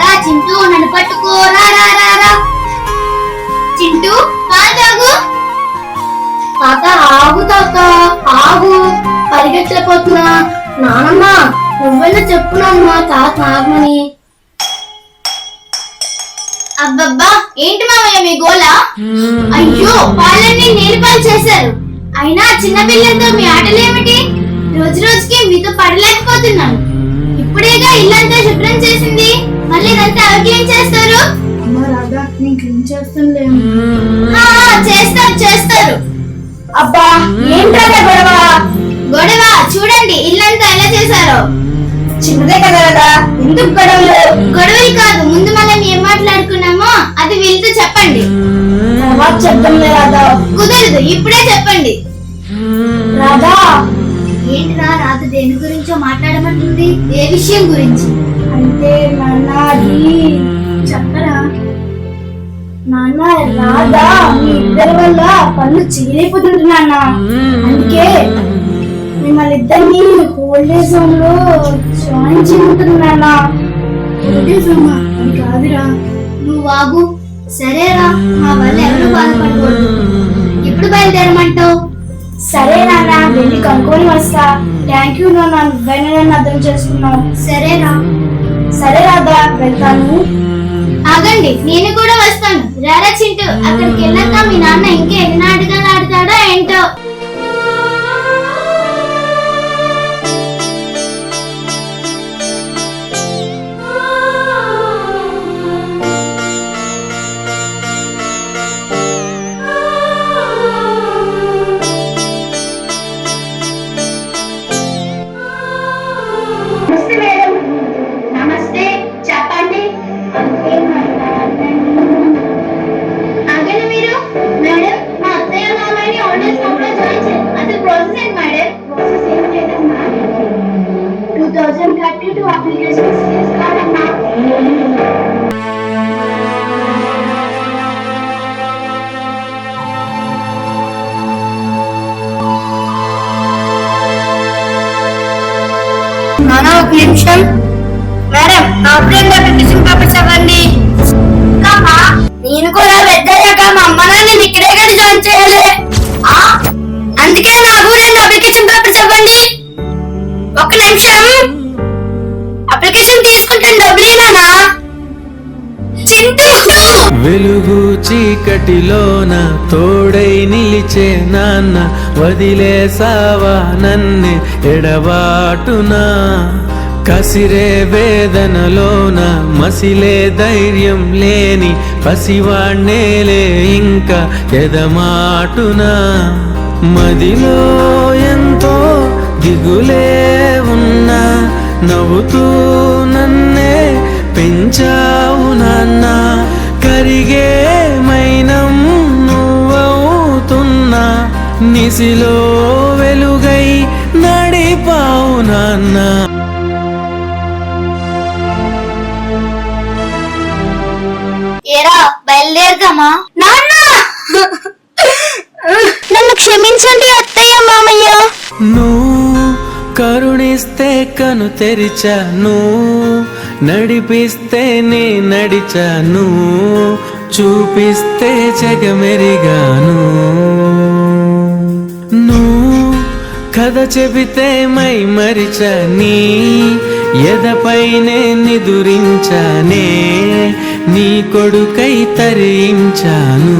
రా చింటూ, నన్ను పట్టుకో, రా రా రా రా. చింటూ పాలు తాగు. తాత ఆగు, తాత ఆగు, పరిగెత్తలేకపోతున్నా. నానమ్మ నువ్వెలా చెప్పునమ్మా తాత ఆగమని. అబ్బబ్బా ఏంటి మామయ్య మీ గోల? అయ్యో పాలన్నీ నీళ్ళు పాలు చేశారు. అయినా చిన్న పిల్లలతో మీ ఆటలేమిటి? రోజు రోజుకి మీతో పడలేకపోతున్నాను. ఇప్పుడేగా ఇల్లంతా శుభ్రం చేసింది, మళ్ళీ ఇదంతా ఎవరు క్లీన్ చేస్తారు? చేస్తారు చేస్తారు. అబ్బా ఏంటా గొడవ? గొడవ చూడండి ఇల్లంతా ఎలా చేశారో. చిన్నదే కదా, ఎందుకు గొడవలు? గొడవలు కాదు, ముందు మనం ఏం మాట్లాడుకున్నామో అది వీళ్ళతో చెప్పండి. చెప్తాం రాధా. కుదరదు, ఇప్పుడే చెప్పండి. రాధా ఏంటిరా రాధ దేని గురించో మాట్లాడమంటుంది? ఏ విషయం గురించి? అంటే నాన్న అది చెప్పరా నాన్న. రాధా మీ ఇద్దరి వల్ల పనులు చేయలేకపోతుంది నాన్న. అందుకే మిమ్మల్ని ఇద్దరిని ఓల్డేజ్ హోమ్ లో జాయిన్ చేయమంటుంది నాన్న. ఓల్డేజ్ హోమా? అది కాదురా. నువ్వు ఆగు. సరేరా, మా వల్ల ఎవరు బాధపడకూడదు. ఎప్పుడు బయలుదేరమంటావు? సరే నాన్న, వెళ్ళి కనుక్కొని వస్తా. థ్యాంక్ యూ నాన్న, నువ్వైనా నన్ను అర్థం చేసుకున్నావు. సరేరా. సరే రాధా, వెళ్తాను. ఆగండి, నేను కూడా వస్తాను. రారా చింటూ, అక్కడికి వెళ్ళాక మీ నాన్న ఇంకా ఎన్ని నాటకాలు ఆడతాడో ఏంటో. నాన్న ఒక నిమిషం. మేడం ఆపరేట్ అప్లికేషన్ పేపర్స్ ఇవ్వండి. నేను కూడా పెద్దయ్యాక మా అమ్మ నాన్న ఇక్కడే కదా జాయిన్ చేయాలి. అందుకే నాకు 2 అప్లికేషన్ పేపర్స్ ఇవ్వండి. ఒక నిమిషం, అప్లికేషన్ తీసుకుంటే డబ్బులేనా? చింటూ వెలుగు చీకటిలోన తోడై నిలిచే నాన్న, వదిలేసావా నన్నే ఎడబాటునా? కసిరే వేదనలోన మసిలే ధైర్యం లేని పసివాణ్ణేలే ఇంకా ఎదమాటునా? మదిలో ఎంతో దిగులే ఉన్నా, నవ్వుతూ నన్నే పెంచావు నాన్న. కరిగే మైనం నువ్వవుతున్నా, నిసిలో వెలుగై నడిపావు నాన్న. ఏరా బయలుదేరదామా? నాన్న నన్ను క్షమించండి అత్తయ్య మామయ్య. నువ్వు కరుణిస్తే కను తెరిచాను, నడిపిస్తే నే నడిచాను, చూపిస్తే జగమెరిగాను. నువ్వు కథ చెబితే మై మరిచని, ఎదపైనే నిదురించానే, నీ కొడుకై తరించాను.